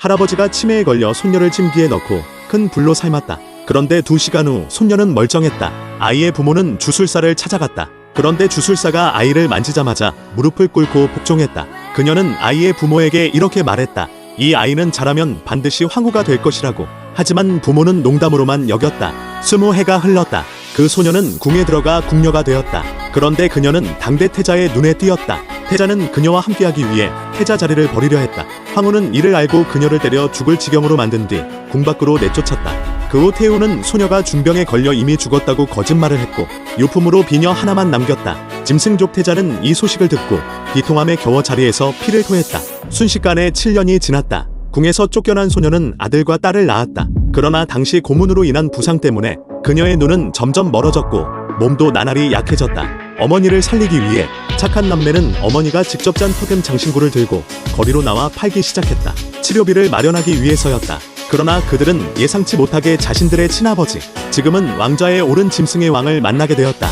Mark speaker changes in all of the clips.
Speaker 1: 할아버지가 치매에 걸려 손녀를 침기에 넣고 큰 불로 삶았다. 그런데 2시간 후 손녀는 멀쩡했다. 아이의 부모는 주술사를 찾아갔다. 그런데 주술사가 아이를 만지자마자 무릎을 꿇고 복종했다. 그녀는 아이의 부모에게 이렇게 말했다. 이 아이는 자라면 반드시 황후가 될 것이라고. 하지만 부모는 농담으로만 여겼다. 20해가 흘렀다. 그 소녀는 궁에 들어가 궁녀가 되었다. 그런데 그녀는 당대 태자의 눈에 띄었다. 태자는 그녀와 함께하기 위해 태자 자리를 버리려 했다. 황후는 이를 알고 그녀를 때려 죽을 지경으로 만든 뒤 궁 밖으로 내쫓았다. 그 후 태우는 소녀가 중병에 걸려 이미 죽었다고 거짓말을 했고 유품으로 비녀 하나만 남겼다. 짐승족 태자는 이 소식을 듣고 비통함에 겨워 자리에서 피를 토했다. 순식간에 7년이 지났다. 궁에서 쫓겨난 소녀는 아들과 딸을 낳았다. 그러나 당시 고문으로 인한 부상 때문에 그녀의 눈은 점점 멀어졌고 몸도 나날이 약해졌다. 어머니를 살리기 위해 착한 남매는 어머니가 직접 짠 퍼금 장신구를 들고 거리로 나와 팔기 시작했다. 치료비를 마련하기 위해서였다. 그러나 그들은 예상치 못하게 자신들의 친아버지, 지금은 왕좌에 오른 짐승의 왕을 만나게 되었다.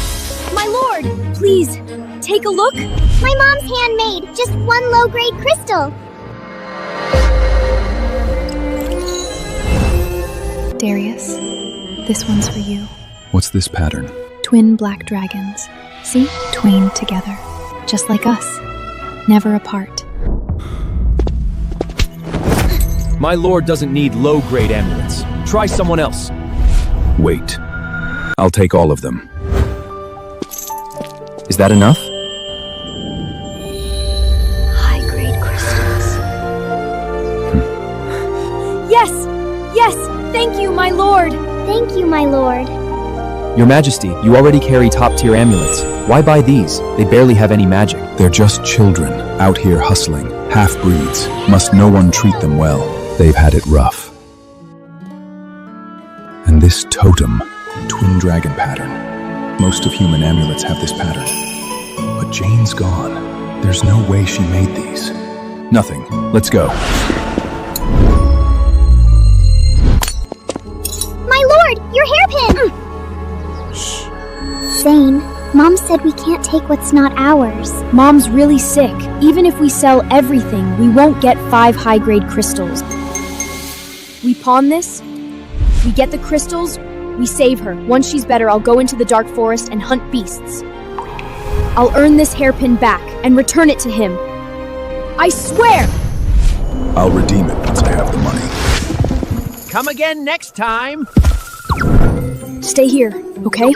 Speaker 2: My lord, please, take a look. My mom's handmade, just one low-grade crystal.
Speaker 3: Darius, this one's for you.
Speaker 4: What's this pattern?
Speaker 3: Twin black dragons. See? Twain together. Just like us. Never apart.
Speaker 5: My lord doesn't need low-grade amulets. Try someone else.
Speaker 4: Wait. I'll take all of them. Is that enough?
Speaker 2: High-grade crystals.
Speaker 6: Yes! Yes! Thank you, my lord!
Speaker 2: Thank you, my lord.
Speaker 5: Your Majesty, you already carry top-tier amulets. Why buy these? They barely have any magic.
Speaker 4: They're just children, out here hustling, half-breeds. Must no one treat them well. They've had it rough. And this totem, twin dragon pattern. Most of human amulets have this pattern. But Jane's gone. There's no way she made these. Nothing. Let's go.
Speaker 2: My lord, your hairpin! Zane, Mom said we can't take what's not ours.
Speaker 6: Mom's really sick. Even if we sell everything, we won't get 5 high-grade crystals. We pawn this, we get the crystals, we save her. Once she's better, I'll go into the dark forest and hunt beasts. I'll earn this hairpin back and return it to him. I swear!
Speaker 4: I'll redeem it once I have the money.
Speaker 5: Come again next time.
Speaker 6: Stay here, okay?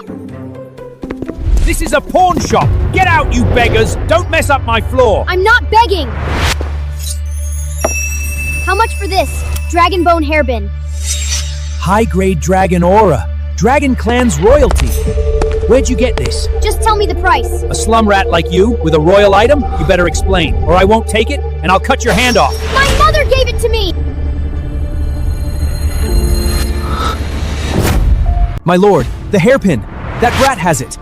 Speaker 5: This is a pawn shop. Get out, you beggars. Don't mess up my floor.
Speaker 6: I'm not begging! How much for this? Dragon bone hairbin.
Speaker 5: High-grade dragon aura. Dragon clan's royalty. Where'd you get this?
Speaker 6: Just tell me the price.
Speaker 5: A slum rat like you with a royal item? You better explain, or I won't take it, and I'll cut your hand off.
Speaker 6: My mother gave it to me!
Speaker 5: My lord, the hairpin. That brat has it.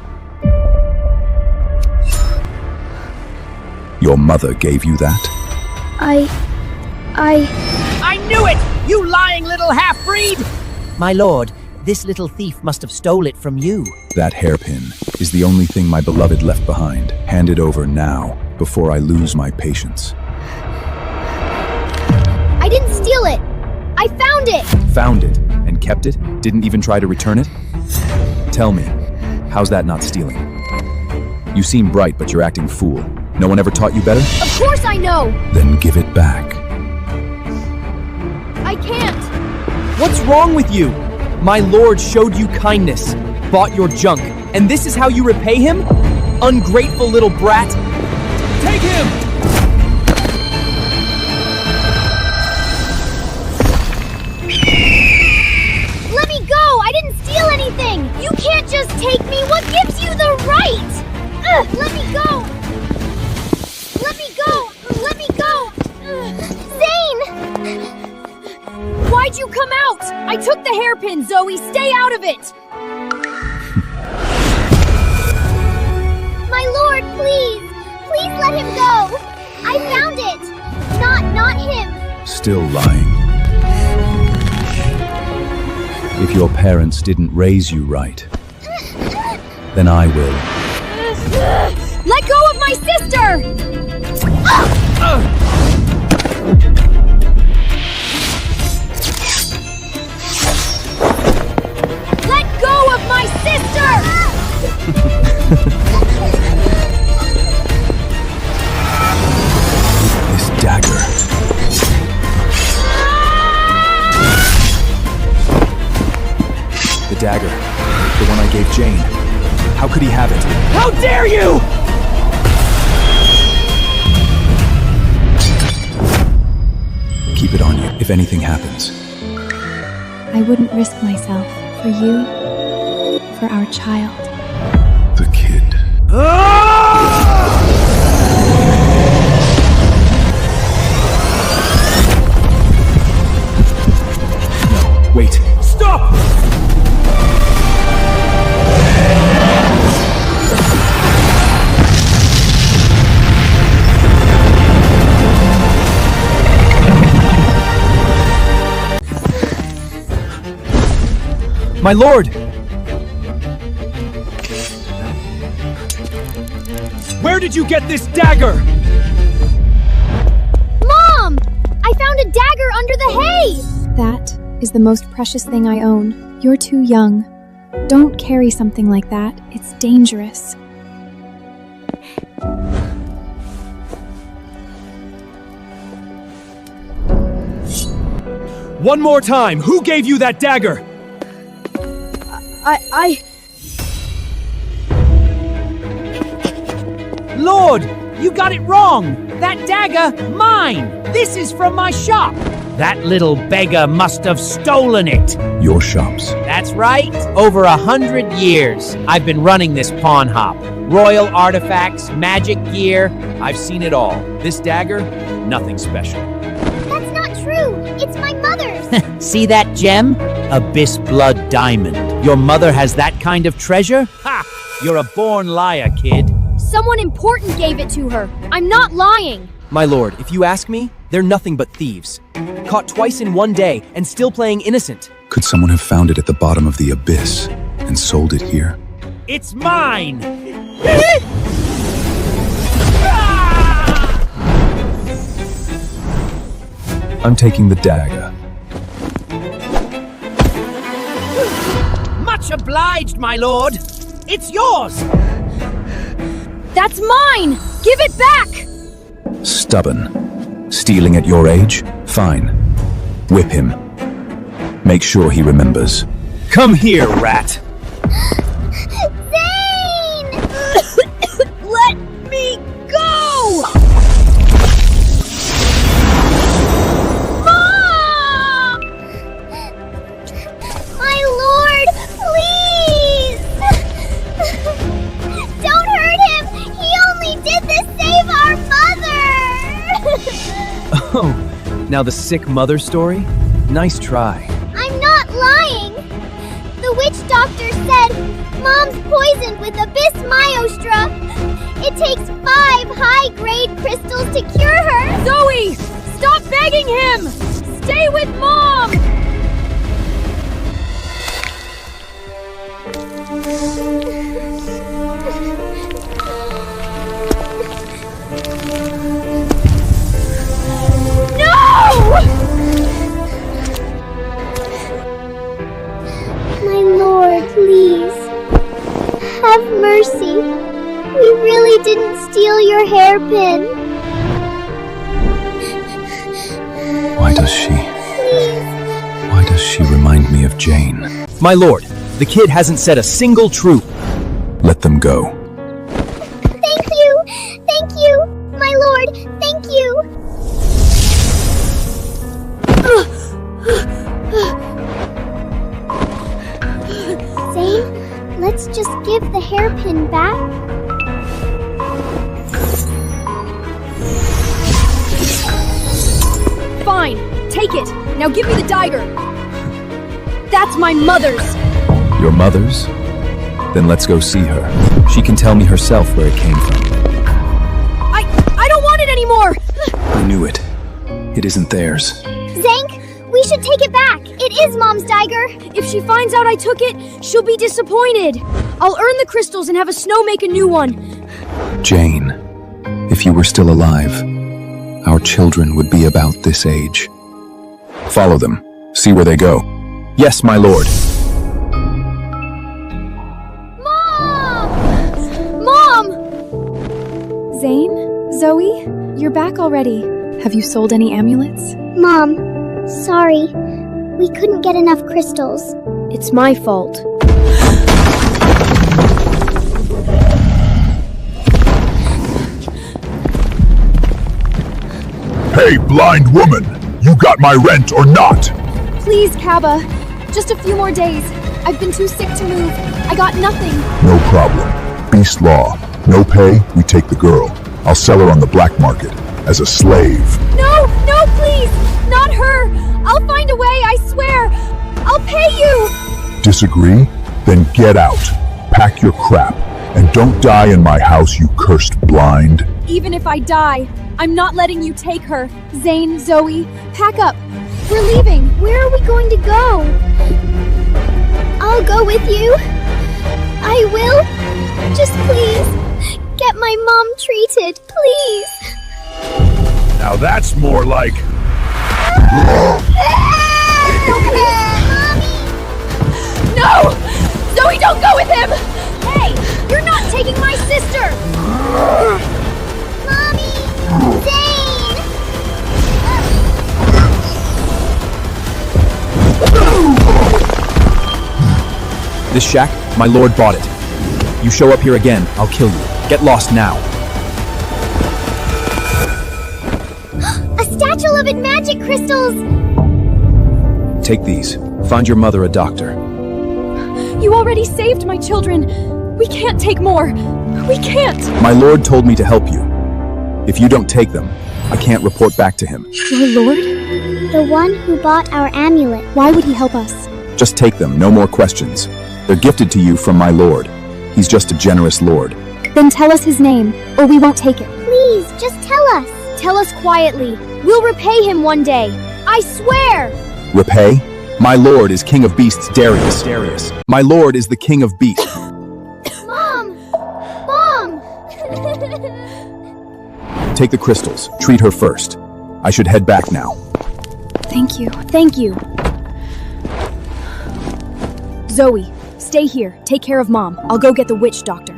Speaker 4: Your mother gave you that?
Speaker 6: I
Speaker 7: knew it! You lying little half-breed! My lord, this little thief must have stole it from you.
Speaker 4: That hairpin is the only thing my beloved left behind. Hand it over now, before I lose my patience.
Speaker 6: I didn't steal it! I found it!
Speaker 4: Found it and kept it? Didn't even try to return it? Tell me, how's that not stealing? You seem bright, but you're acting fool. No one ever taught you better?
Speaker 6: Of course I know!
Speaker 4: Then give it back.
Speaker 6: I can't!
Speaker 5: What's wrong with you? My lord showed you kindness, bought your junk, and this is how you repay him? Ungrateful little brat! Take him!
Speaker 6: Let me go! I didn't steal anything! You can't just take me! What gives you the right? Let me go! Let me go! Let me go!
Speaker 2: Zane!
Speaker 6: Why'd you come out? I took the hairpin, Zoe! Stay out of it!
Speaker 2: My lord, please! Please let him go! I found it! Not him!
Speaker 4: Still lying. If your parents didn't raise you right, then I will.
Speaker 6: Let go of my sister!
Speaker 4: dagger. The one I gave Jane. How could he have it?
Speaker 5: How dare you!
Speaker 4: Keep it on you if anything happens.
Speaker 3: I wouldn't risk myself for you, for our child.
Speaker 4: The kid. No, wait.
Speaker 5: Stop! My lord! Where did you get this dagger?
Speaker 6: Mom! I found a dagger under the hay!
Speaker 3: That is the most precious thing I own. You're too young. Don't carry something like that. It's dangerous.
Speaker 5: One more time, who gave you that dagger? Lord, you got it wrong. That dagger, mine. This is from my shop. That little beggar must have stolen it.
Speaker 4: Your shops.
Speaker 7: That's right. Over 100 years, I've been running this pawn hop. Royal artifacts, magic gear, I've seen it all. This dagger, nothing special.
Speaker 2: That's not true. It's my mother's.
Speaker 7: See that gem? Abyss blood diamond. Your mother has that kind of treasure? Ha! You're a born liar, kid.
Speaker 6: Someone important gave it to her. I'm not lying.
Speaker 5: My lord, if you ask me, they're nothing but thieves. Caught twice in one day and still playing innocent.
Speaker 4: Could someone have found it at the bottom of the abyss and sold it here?
Speaker 7: It's mine!
Speaker 4: I'm taking the dagger.
Speaker 7: Much obliged, my lord. It's yours.
Speaker 6: That's mine! Give it back!
Speaker 4: Stubborn. Stealing at your age? Fine. Whip him. Make sure he remembers.
Speaker 5: Come here, rat.
Speaker 2: Zane!
Speaker 6: Let me go!
Speaker 2: Mom! My lord, please! Don't hurt him! He only did this to save our mother!
Speaker 5: Oh, now the sick mother story? Nice try.
Speaker 2: I'm not lying! The witch doctor said Mom's poisoned with Abyss Myostra. It takes 5 high-grade crystals to cure her.
Speaker 6: Zoe! Stop begging him! Stay with Mom!
Speaker 2: My lord, please. Have mercy. We really didn't steal your hairpin.
Speaker 4: Why does she?
Speaker 2: Please.
Speaker 4: Why does she remind me of Jane?
Speaker 5: My lord, the kid hasn't said a single truth.
Speaker 4: Let them go.
Speaker 2: Thank you. Thank you. My lord, thank you. Zane, let's just give the hairpin back.
Speaker 6: Fine, take it. Now give me the dagger. That's my mother's.
Speaker 4: Your mother's? Then let's go see her. She can tell me herself where it came from.
Speaker 6: I don't want it anymore.
Speaker 4: I knew it. It isn't theirs.
Speaker 2: Zank, we should take it back. It is Mom's dagger.
Speaker 6: If she finds out I took it, she'll be disappointed. I'll earn the crystals and have a snow make a new one.
Speaker 4: Jane, if you were still alive, our children would be about this age. Follow them. See where they go. Yes, my lord.
Speaker 6: Mom! Mom!
Speaker 3: Zane? Zoe? You're back already. Have you sold any amulets?
Speaker 2: Mom, sorry. We couldn't get enough crystals.
Speaker 6: It's my fault.
Speaker 4: Hey, blind woman! You got my rent or not?
Speaker 6: Please, Kaba. Just a few more days. I've been too sick to move. I got nothing.
Speaker 4: No problem. Beast law. No pay, we take the girl. I'll sell her on the black market as a slave.
Speaker 6: No, no, please! Not her! I'll find a way, I swear! I'll pay you!
Speaker 4: Disagree? Then get out. Pack your crap. And don't die in my house, you cursed blind.
Speaker 6: Even if I die, I'm not letting you take her. Zane, Zoe, pack up. We're leaving.
Speaker 2: Where are we going to go? I'll go with you. I will. Just please, get my mom treated, please.
Speaker 4: Now that's more like...
Speaker 6: No! Zoe, don't go with him! Hey, you're not taking my sister!
Speaker 2: Mommy! Zane!
Speaker 5: This shack, my lord bought it. You show up here again, I'll kill you. Get lost now.
Speaker 2: A statue of magic crystals!
Speaker 5: Take these. Find your mother a doctor.
Speaker 6: You already saved my children. We can't take more. We can't.
Speaker 5: My lord told me to help you. If you don't take them, I can't report back to him.
Speaker 6: Your lord?
Speaker 2: The one who bought our amulet.
Speaker 6: Why would he help us?
Speaker 5: Just take them, no more questions. They're gifted to you from my lord. He's just a generous lord.
Speaker 6: Then tell us his name, or we won't take it.
Speaker 2: Please, just tell us.
Speaker 6: Tell us quietly. We'll repay him one day. I swear!
Speaker 5: Repay? My lord is king of beasts, Darius. My lord is the king of beasts.
Speaker 2: Mom! Mom!
Speaker 5: Take the crystals. Treat her first. I should head back now.
Speaker 6: Thank you. Thank you. Zoe, stay here. Take care of Mom. I'll go get the witch doctor.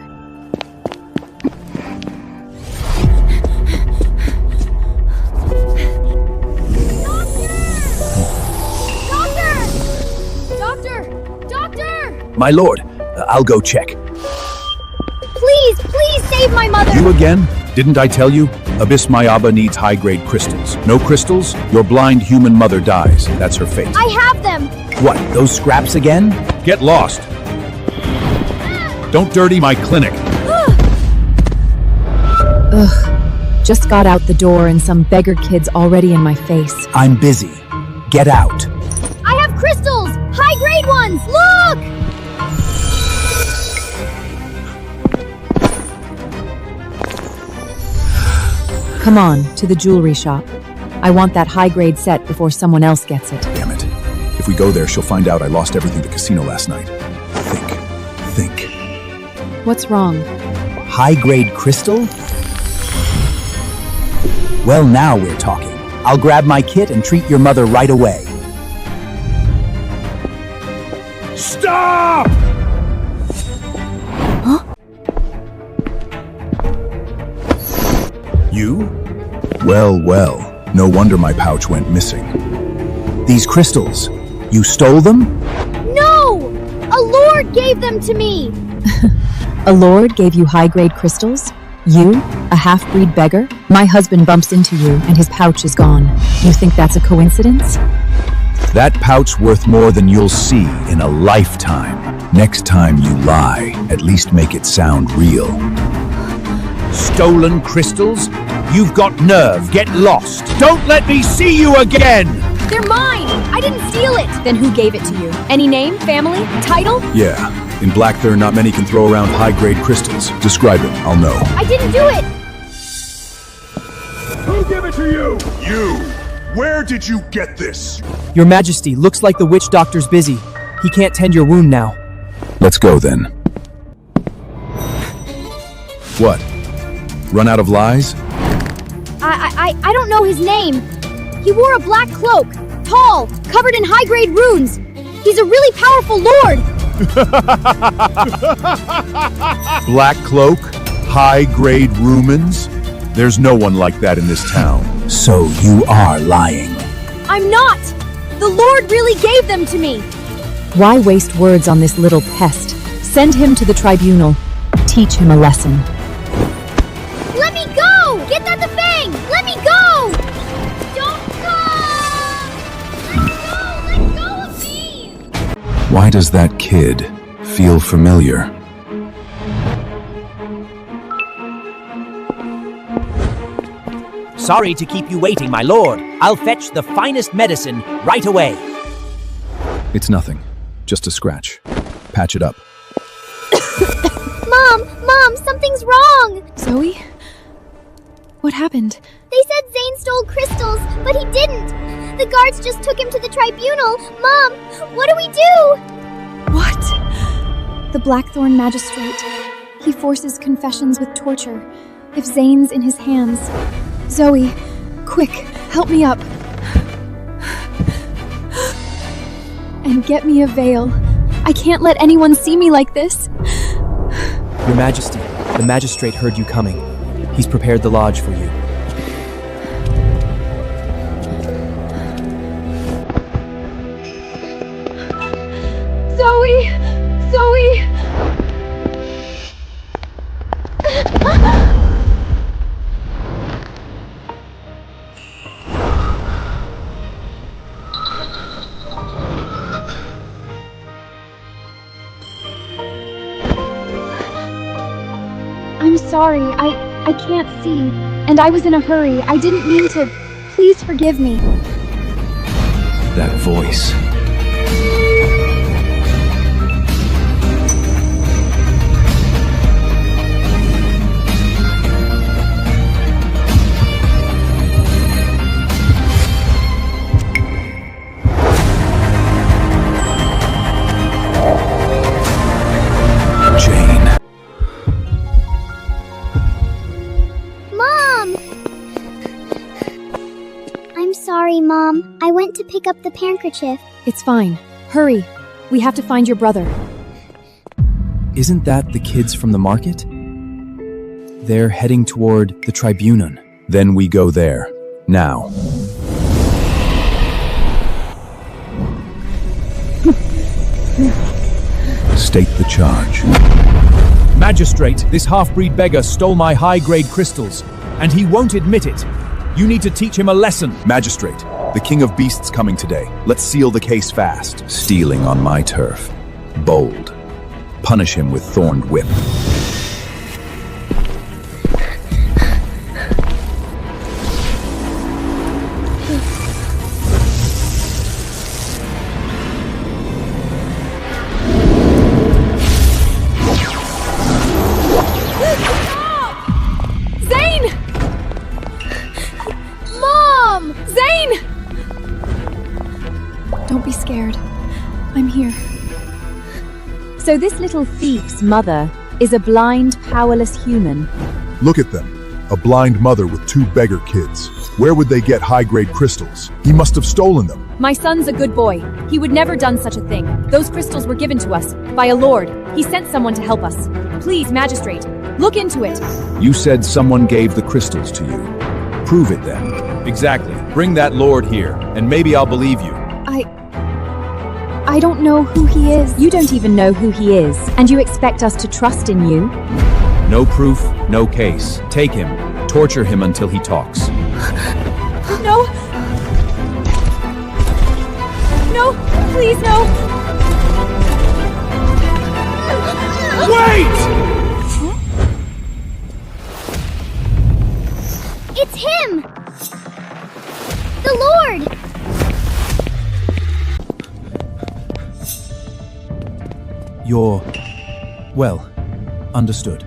Speaker 5: My lord, I'll go check.
Speaker 2: Please, please save my mother!
Speaker 4: You again? Didn't I tell you? Abyss Mayaba needs high-grade crystals. No crystals? Your blind human mother dies. That's her fate.
Speaker 6: I have them!
Speaker 5: What, those scraps again?
Speaker 4: Get lost! Don't dirty my clinic!
Speaker 3: Ugh. Just got out the door and some beggar kid's already in my face.
Speaker 5: I'm busy. Get out.
Speaker 6: I have crystals! High-grade ones! Look!
Speaker 3: Come on, to the jewelry shop. I want that high-grade set before someone else gets it.
Speaker 4: Damn it. If we go there, she'll find out I lost everything at the casino last night. Think.
Speaker 3: What's wrong?
Speaker 5: High-grade crystal? Well, now we're talking. I'll grab my kit and treat your mother right away.
Speaker 4: Stop! You? Well, no wonder my pouch went missing.
Speaker 5: These crystals, you stole them?
Speaker 6: No! A lord gave them to me!
Speaker 3: A lord gave you high-grade crystals? You, a half-breed beggar? My husband bumps into you and his pouch is gone. You think that's a coincidence?
Speaker 4: That pouch worth more than you'll see in a lifetime. Next time you lie, at least make it sound real.
Speaker 7: Stolen crystals? You've got nerve. Get lost. Don't let me see you again!
Speaker 6: They're mine! I didn't steal it! Then who gave it to you? Any name? Family? Title?
Speaker 4: Yeah, in Blackthorn not many can throw around high-grade crystals. Describe it, I'll know.
Speaker 6: I didn't do it!
Speaker 4: Who gave it to you? You! Where did you get this?
Speaker 5: Your Majesty, looks like the witch doctor's busy. He can't tend your wound now.
Speaker 4: Let's go then. What? Run out of lies?
Speaker 6: I don't know his name. He wore a black cloak, tall, covered in high-grade runes. He's a really powerful lord.
Speaker 4: Black cloak? High-grade rumens? There's no one like that in this town.
Speaker 5: So you are lying.
Speaker 6: I'm not. The lord really gave them to me.
Speaker 3: Why waste words on this little pest? Send him to the tribunal. Teach him a lesson.
Speaker 6: Let me go! Get that the fang! Let me go!
Speaker 4: Why does that kid feel familiar?
Speaker 7: Sorry to keep you waiting, my lord. I'll fetch the finest medicine right away.
Speaker 4: It's nothing. Just a scratch. Patch it up.
Speaker 2: Mom, something's wrong!
Speaker 6: Zoe? What happened?
Speaker 2: They said Zane stole crystals, but he didn't. The guards just took him to the tribunal. Mom, what do we do?
Speaker 6: What? The Blackthorn Magistrate. He forces confessions with torture. If Zane's in his hands. Zoe, quick, help me up. And get me a veil. I can't let anyone see me like this.
Speaker 5: Your Majesty, the magistrate heard you coming. He's prepared the lodge for you.
Speaker 6: Zoe! Zoe! I'm sorry, I can't see. And I was in a hurry. I didn't mean to. Please forgive me.
Speaker 4: That voice. Jane.
Speaker 2: Mom! I'm sorry, Mom. I went to pick up the handkerchief.
Speaker 6: It's fine. Hurry. We have to find your brother.
Speaker 5: Isn't that the kids from the market? They're heading toward the tribunal.
Speaker 4: Then we go there. Now. State the charge.
Speaker 5: Magistrate, this half-breed beggar stole my high-grade crystals, and he won't admit it. You need to teach him a lesson.
Speaker 4: Magistrate, the King of Beasts coming today. Let's seal the case fast. Stealing on my turf. Bold. Punish him with thorned whip.
Speaker 6: Zane! Mom! Zane! Don't be scared. I'm here. So this little thief's mother is a blind, powerless human.
Speaker 8: Look at them. A blind mother with two beggar kids. Where would they get high-grade crystals? He must have stolen them.
Speaker 6: My son's a good boy. He would never done such a thing. Those crystals were given to us by a lord. He sent someone to help us. Please, magistrate, look into it.
Speaker 4: You said someone gave the crystals to you. Prove it then.
Speaker 9: Exactly. Bring that lord here, and maybe I'll believe you.
Speaker 6: I don't know who he is.
Speaker 3: You don't even know who he is, and you expect us to trust in you?
Speaker 9: No proof, no case. Take him. Torture him until he talks.
Speaker 6: No! No! Please, no!
Speaker 9: Wait!
Speaker 2: It's him! The Lord!
Speaker 5: You're... well, understood.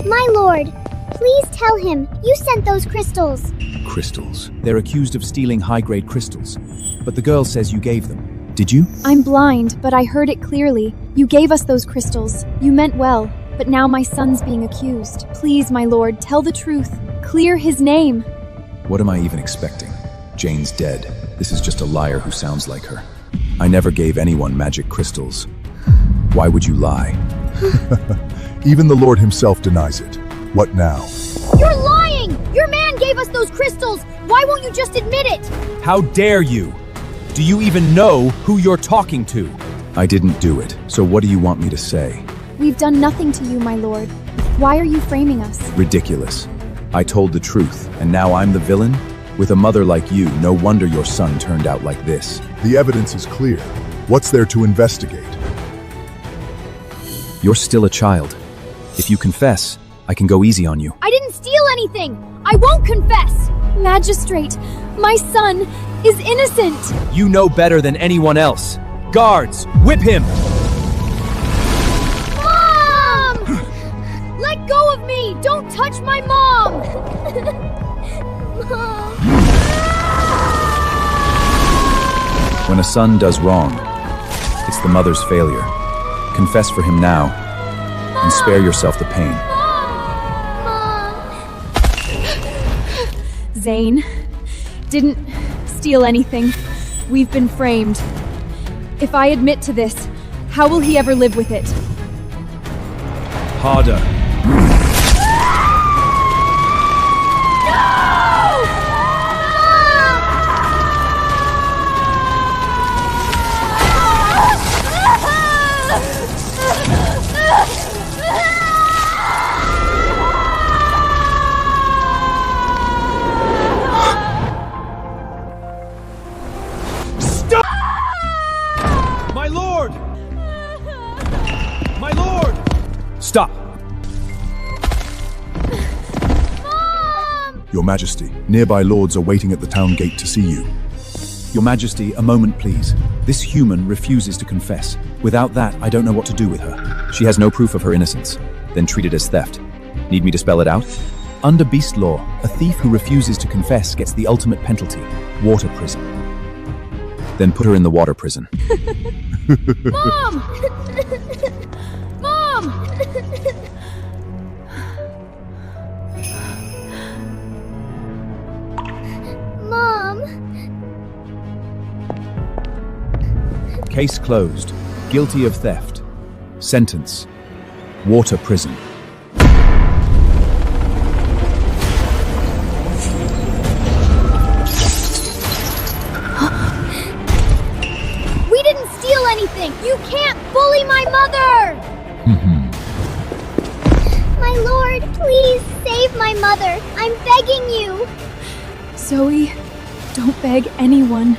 Speaker 2: My lord, please tell him you sent those crystals.
Speaker 4: Crystals.
Speaker 5: They're accused of stealing high-grade crystals, but the girl says you gave them. Did you?
Speaker 6: I'm blind, but I heard it clearly. You gave us those crystals. You meant well, but now my son's being accused. Please, my lord, tell the truth. Clear his name.
Speaker 4: What am I even expecting? Jane's dead. This is just a liar who sounds like her. I never gave anyone magic crystals. Why would you lie?
Speaker 8: Even the Lord himself denies it. What now?
Speaker 6: You're lying! Your man gave us those crystals! Why won't you just admit it?
Speaker 5: How dare you? Do you even know who you're talking to?
Speaker 4: I didn't do it, so what do you want me to say?
Speaker 6: We've done nothing to you, my lord. Why are you framing us?
Speaker 4: Ridiculous. I told the truth, and now I'm the villain? With a mother like you, no wonder your son turned out like this.
Speaker 8: The evidence is clear. What's there to investigate?
Speaker 9: You're still a child. If you confess, I can go easy on you.
Speaker 6: I didn't steal anything! I won't confess! Magistrate, my son is innocent!
Speaker 5: You know better than anyone else. Guards, whip him!
Speaker 6: Mom! Let go of me! Don't touch my mom! Mom.
Speaker 9: When a son does wrong, it's the mother's failure. Confess for him now, and spare yourself the pain.
Speaker 6: Zane didn't steal anything. We've been framed. If I admit to this, how will he ever live with it?
Speaker 9: Harder.
Speaker 5: My lord! My lord! Stop!
Speaker 8: Your Majesty, nearby lords are waiting at the town gate to see you.
Speaker 9: Your Majesty, a moment please. This human refuses to confess. Without that, I don't know what to do with her. She has no proof of her innocence, then treat it as theft. Need me to spell it out? Under beast law, a thief who refuses to confess gets the ultimate penalty, water prison. Then put her in the water prison.
Speaker 6: Mom! Mom!
Speaker 2: Mom.
Speaker 9: Case closed. Guilty of theft. Sentence. Water prison.
Speaker 6: We didn't steal anything! You can't bully my mother!
Speaker 2: My lord, please save my mother. I'm begging you.
Speaker 6: Zoe, don't beg anyone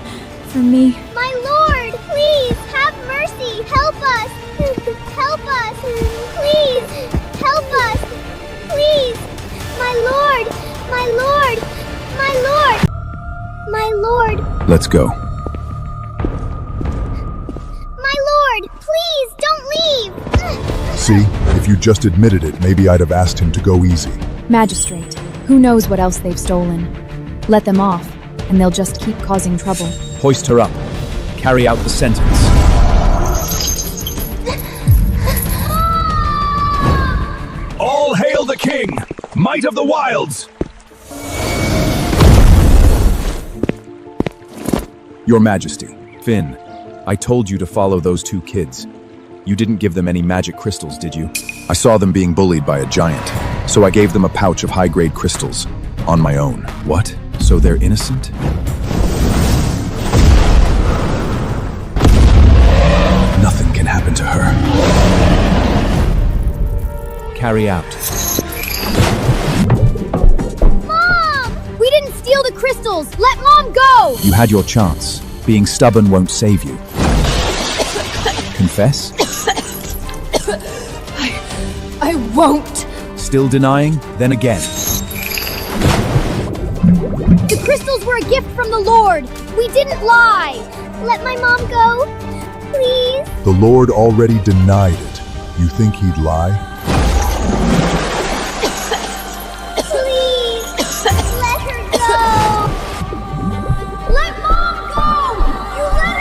Speaker 6: for me.
Speaker 2: My lord, please have mercy. Help us. Help us. Please help us. Please. My lord. My lord. My lord. My lord.
Speaker 9: Let's go.
Speaker 2: My lord, please don't leave.
Speaker 8: See, if you just admitted it, maybe I'd have asked him to go easy.
Speaker 3: Magistrate, who knows what else they've stolen? Let them off, and they'll just keep causing trouble.
Speaker 9: Hoist her up. Carry out the sentence.
Speaker 4: All hail the king! Might of the wilds!
Speaker 9: Your Majesty, Finn, I told you to follow those two kids. You didn't give them any magic crystals, did you?
Speaker 8: I saw them being bullied by a giant, so I gave them a pouch of high-grade crystals on my own.
Speaker 9: What? So they're innocent?
Speaker 8: Nothing can happen to her.
Speaker 9: Carry out.
Speaker 6: Mom! We didn't steal the crystals! Let Mom go!
Speaker 9: You had your chance. Being stubborn won't save you. Confess?
Speaker 6: I won't!
Speaker 9: Still denying? Then again.
Speaker 6: The crystals were a gift from the Lord! We didn't lie!
Speaker 2: Let my mom go. Please.
Speaker 8: The Lord already denied it. You think he'd lie?
Speaker 2: Please. Let her go.
Speaker 6: Let Mom go! You let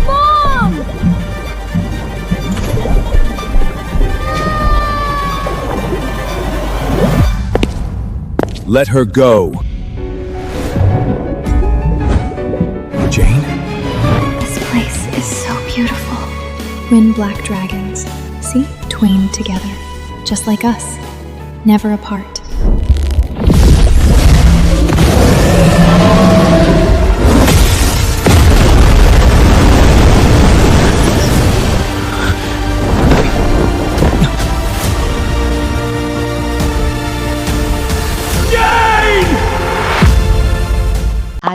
Speaker 6: Mom!
Speaker 9: Let her go. Jane?
Speaker 3: This place is so beautiful. Twin black dragons. See? Twain together. Just like us. Never apart.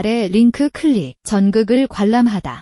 Speaker 10: 아래 링크 클릭, 전극을 관람하다.